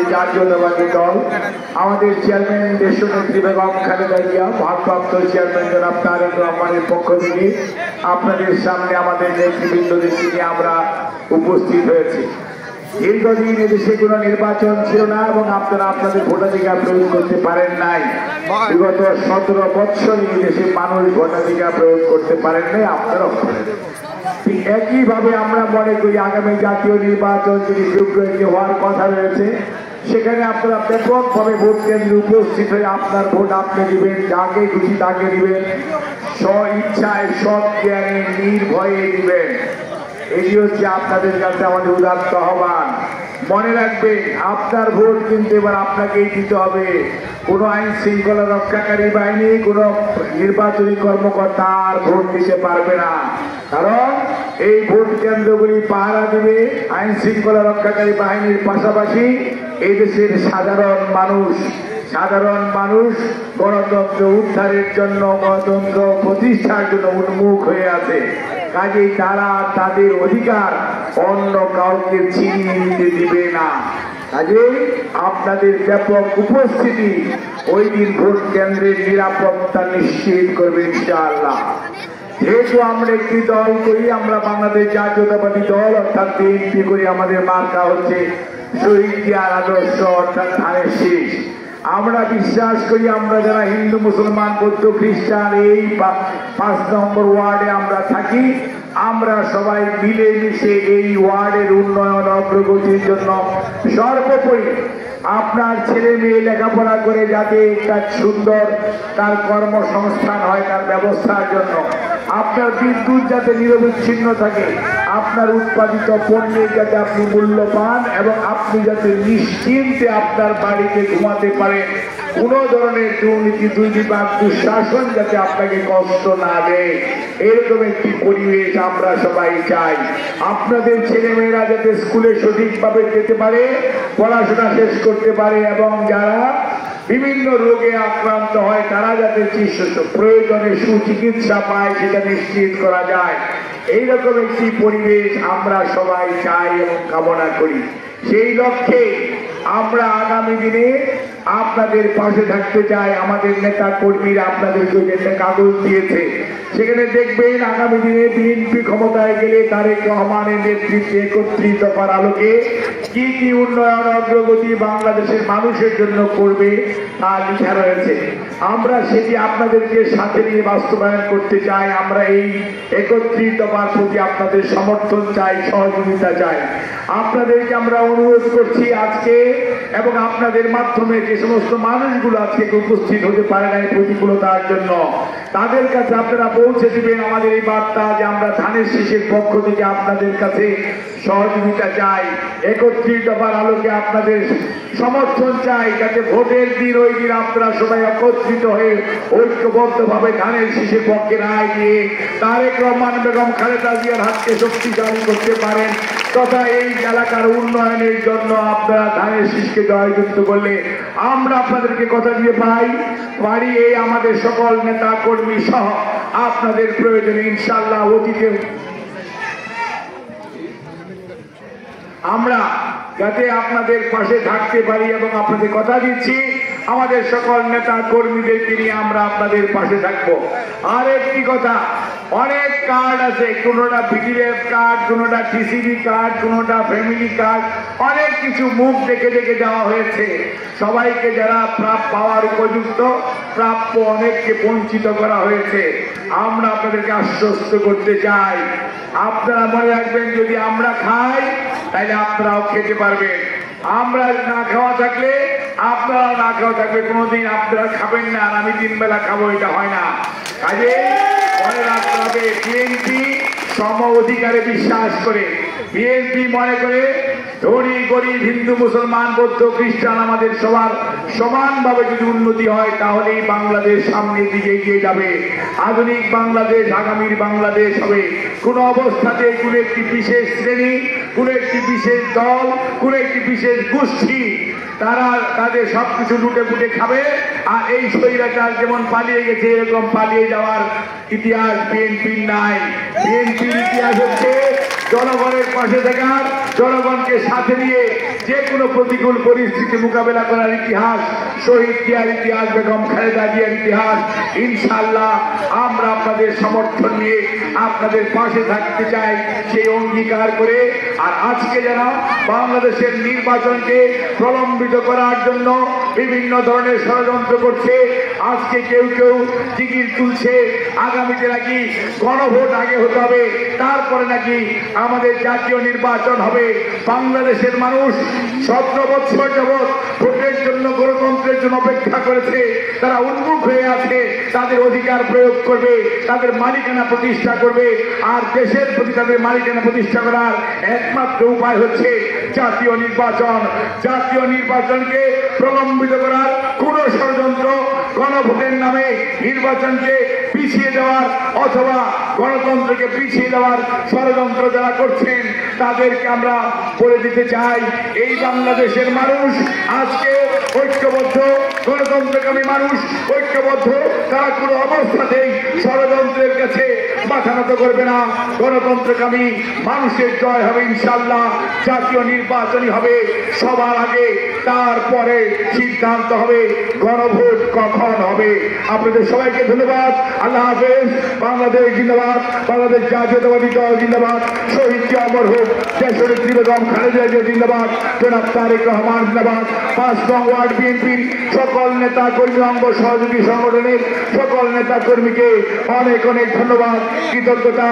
বাংলাদেশ জাতীয়তাবাদী দল আমাদের চেয়ারম্যান দেশনেত্রী বেগম খালেদা জিয়া ভারপ্রাপ্ত চেয়ারম্যান জনাব তারেক রহমানের পক্ষ থেকে আপনাদের সামনে আমাদের নেতৃবৃন্দদের নিয়ে আমরা উপস্থিত হয়েছি। দীর্ঘদিন এদেশে কোনো নির্বাচন ছিল না এবং আপনারা আপনাদের ভোটাধিকার প্রয়োগ করতে পারেন নাই। বিগত 17 বছর এই দেশে মানুষ ভোটাধিকার প্রয়োগ করতে পারেন নাই, আপনারাও করেন। একইভাবে আমরা মনে করি আগামী জাতীয় নির্বাচন যদি ফেব্রুয়ারিতে হওয়ার কথা রয়েছে, সেখানে আপনারা ব্যাপকভাবে ভোট কেন্দ্রে উপস্থিত হয়ে আপনার ভোট আপনি দিবেন, যাকে খুশি তাকে দিবেন, স্ব ইচ্ছায় সৎ জ্ঞানে নির্ভয়ে দিবেন। এটি হচ্ছে আপনাদের কাছে আমাদের উদাত্ত আহ্বান। মনে রাখবেন, আপনার ভোট কিন্তু এবার আপনাকেই দিতে হবে। কোনো আইন শৃঙ্খলা রক্ষাকারী বাহিনী, কোনো নির্বাচনী কর্মকর্তা আর ভোট দিতে পারবে না, কারণ এই ভোট কেন্দ্রগুলি পাহারা দেবে আইন শৃঙ্খলা রক্ষাকারী বাহিনীর পাশাপাশি এই দেশের সাধারণ মানুষ গণতন্ত্র উদ্ধারের জন্য, গণতন্ত্র প্রতিষ্ঠার জন্য উন্মুখ হয়ে আছে। কাজেই তারা তাদের অধিকার অন্য কাউকে ছিনিয়ে নিতে দিবে না। কাজেই আপনাদের ব্যাপক উপস্থিতি ওই দিন ভোট কেন্দ্রের নিরাপত্তা নিশ্চিত করবে ইনশাআল্লাহ। যেহেতু আমরা একটি দল করি, আমরা বাংলাদেশ জাতীয়তাবাদী দল অর্থাৎ বিএনপি করি, আমাদের মার্কা হচ্ছে শহীদ জিয়ার আদর্শ অর্থাৎ ধানের শীষ। আমরা বিশ্বাস করি আমরা যারা হিন্দু, মুসলমান, বৌদ্ধ, খ্রিস্টান এই 5 নম্বর ওয়ার্ডে আমরা থাকি, আমরা সবাই মিলেমিশে এই ওয়ার্ডের উন্নয়ন অগ্রগতির জন্য সর্বোপরি আপনার ছেলে মেয়ে লেখাপড়া করে যাতে একটা সুন্দর তার কর্মসংস্থান হয় তার ব্যবস্থার জন্য, আপনার বিদ্যুৎ যাতে নিরবিচ্ছিন্ন থাকে, আপনার উৎপাদিত পণ্যের যাতে আপনি মূল্য পান এবং আপনি যাতে নিশ্চিন্তে আপনার বাড়িতে ঘুমাতে পারেন, কোন ধরনের দুর্নীতি, দুর্নীতিবাদ, দুঃশাসন যাতে আপনাকে কষ্ট না দেয়, এরকম একটি পরিবেশ আমরা সবাই চাই। আপনাদের ছেলেমেয়েরা যাতে স্কুলে সঠিকভাবে যেতে পারে, পড়াশোনা শেষ করতে পারে এবং যারা বিভিন্ন রোগে আক্রান্ত হয় তারা যাতে প্রয়োজনে সুচিকিৎসা পায় সেটা নিশ্চিত করা যায়, এইরকম একটি পরিবেশ আমরা সবাই চাই এবং কামনা করি। সেই লক্ষ্যে আমরা আগামী দিনে আপনাদের পাশে থাকতে চাই। আমাদের নেতা কর্মীরা আপনাদেরকে একটা কাগজ দিয়েছে, সেখানে দেখবেন আগামী দিনে বিএনপি ক্ষমতায় গেলে তারেক রহমানের নেতৃত্বে একত্রিত করার আলোকে কি কি উন্নয়ন অগ্রগতি বাংলাদেশের মানুষের জন্য করবে তা লেখা রয়েছে। আমরা সেটি আপনাদেরকে সাথে নিয়ে বাস্তবায়ন করতে চাই। আমরা এই একত্রিত হওয়ার প্রতি আপনাদের সমর্থন চাই, সহযোগিতা চাই। আপনাদেরকে আমরা অনুরোধ করছি আজকে এবং আপনাদের মাধ্যমে যে সমস্ত মানুষগুলো আজকে উপস্থিত হতে পারে না এই প্রতিকূলতার জন্য, তাদের কাছে আপনারা পৌঁছে দিবেন আমাদের এই বার্তা যে আমরা ধানের শীষের পক্ষ থেকে আপনাদের কাছে সহযোগিতা চাই, একত্রিত হওয়ার আলোকে আপনাদের সমর্থন চাই, যাতে ভোটের দিন ওই দিন আপনারা সবাই একত্রিত হয়ে ঐক্যবদ্ধভাবে ধানের শীষের পক্ষে রায় দিয়ে তারেক রহমান বেগম খালেদা জিয়ার হাতকে শক্তিশালী করতে পারেন, তথা এই এলাকার উন্নয়নের জন্য আপনারা ধানের শীষকে জয়যুক্ত করলে আমরা আপনাদেরকে কথা দিয়ে পারি এই আমাদের সকল নেতা কর্মী সহ আপনাদের প্রয়োজনে ইনশাআল্লাহ অতীতে আমরা যাতে আপনাদের পাশে থাকতে পারি এবং আপনাদের কথা দিচ্ছি আমাদের সকল নেতা কর্মীদেরকে নিয়ে আমরা আপনাদের পাশে থাকবো। আর একটি কথা, অনেক কার্ড আছে, কোনোটা বিডিএফ কার্ড, কোনোটা টিসিবি কার্ড, কোনোটা ফ্যামিলি কার্ড, অনেক কিছু মুখ দেখে দেখে দেওয়া হয়েছে। সবাইকে যারা পাওয়ার উপযুক্ত প্রাপ্য অনেককে বঞ্চিত করা হয়েছে। আমরা আপনাদেরকে আশ্বস্ত করতে চাই, আপনারা মনে রাখবেন যদি আমরা খাই তাহলে আপনারাও খেতে পারবেন, আমরা না খাওয়া থাকলে আপনারাও না খাওয়া থাকবে। কোনোদিন আপনারা খাবেন না আর আমি 3 বেলা খাবো, এটা হয় না। কাজে মনে রাখতে হবে বিএনপি সম অধিকারে বিশ্বাস করে, বিএনপি মনে করে ধনী গরিব, হিন্দু মুসলমান, বৌদ্ধ খ্রিস্টান আমাদের সবার সমানভাবে যদি উন্নতি হয় তাহলেই বাংলাদেশ সামনের দিকে এগিয়ে যাবে। আধুনিক বাংলাদেশ আগামীর বাংলাদেশ হবে। কোন অবস্থাতে কোন একটি বিশেষ শ্রেণী, কোন একটি বিশেষ দল, কোন একটি বিশেষ গোষ্ঠী তারা তাদের সবকিছু লুটে পুটে খাবে আর এই স্বৈরাচার যেমন পালিয়ে গেছে এরকম পালিয়ে যাওয়ার ইতিহাস বিএনপির নাই। বিএনপির ইতিহাস হচ্ছে জনগণের পাশে থাকার, জনগণকে সাথে নিয়ে যে কোনো প্রতিকূল পরিস্থিতি মোকাবেলা করার ইতিহাস, শহীদ জিয়ার ইতিহাস, বেগম খালেদা জিয়ার ইতিহাস। ইনশাআল্লাহ আমরা আপনাদের সমর্থন নিয়ে আপনাদের পাশে থাকতে চাই, সেই অঙ্গীকার করে। আর আজকে যারা বাংলাদেশের নির্বাচনকে প্রলম্বিত করার জন্য বিভিন্ন ধরনের ষড়যন্ত্র করছে, আজকে কেউ কেউ জিগির তুলছে আগামীতে নাকি গণভোট আগে হতে হবে, তারপরে নাকি আমাদের জাতীয় নির্বাচন হবে। বাংলাদেশের মানুষ 17 বছর যাবৎ ভোটের জন্য, গণতন্ত্রের জন্য অপেক্ষা করেছে। তারা উন্মুখ হয়ে আছে, তাদের অধিকার প্রয়োগ করবে, তাদের মালিকানা প্রতিষ্ঠা করবে। আর দেশের প্রতি তাদের মালিকানা প্রতিষ্ঠা করার একমাত্র উপায় হচ্ছে জাতীয় নির্বাচন। জাতীয় নির্বাচনকে প্রলম্বিত করার কোন ষড়যন্ত্র, গণভোটের নামে নির্বাচনকে পিছিয়ে দেওয়ার অথবা গণতন্ত্রকে পিছিয়ে দেওয়ার ষড়যন্ত্র যারা করছেন, তাদেরকে আমরা বলে দিতে চাই, এই বাংলাদেশের মানুষ আজকে ঐক্যবদ্ধ, গণতন্ত্রকামী মানুষ ঐক্যবদ্ধ। তারা কোনো অবস্থাতেই ষড়যন্ত্রের কাছে মাথা নত করবে না। গণতন্ত্রকামী মানুষের জয় হবে ইনশাআল্লাহ। জাতীয় নির্বাচনই হবে সবার আগে, তারপরে সিদ্ধান্ত হবে গণভোট কখন হবে। আপনাদের সবাইকে ধন্যবাদ। আল্লাহ হাফেজ। বাংলাদেশ জিন্দাবাদ, বাংলাদেশ জাতীয়তাবাদী দল জিন্দাবাদ, শহীদ জিয়া অমর হোক, দেশনেত্রী বেগম খালেদা জিয়া জিন্দাবাদ, জনাব তারেক রহমান জিন্দাবাদ। 5 নং ওয়ার্ড বিএনপির সকল নেতা কর্মী, অঙ্গ সহযোগী সংগঠনের সকল নেতা কর্মীকে অনেক অনেক ধন্যবাদ, কৃতজ্ঞতা।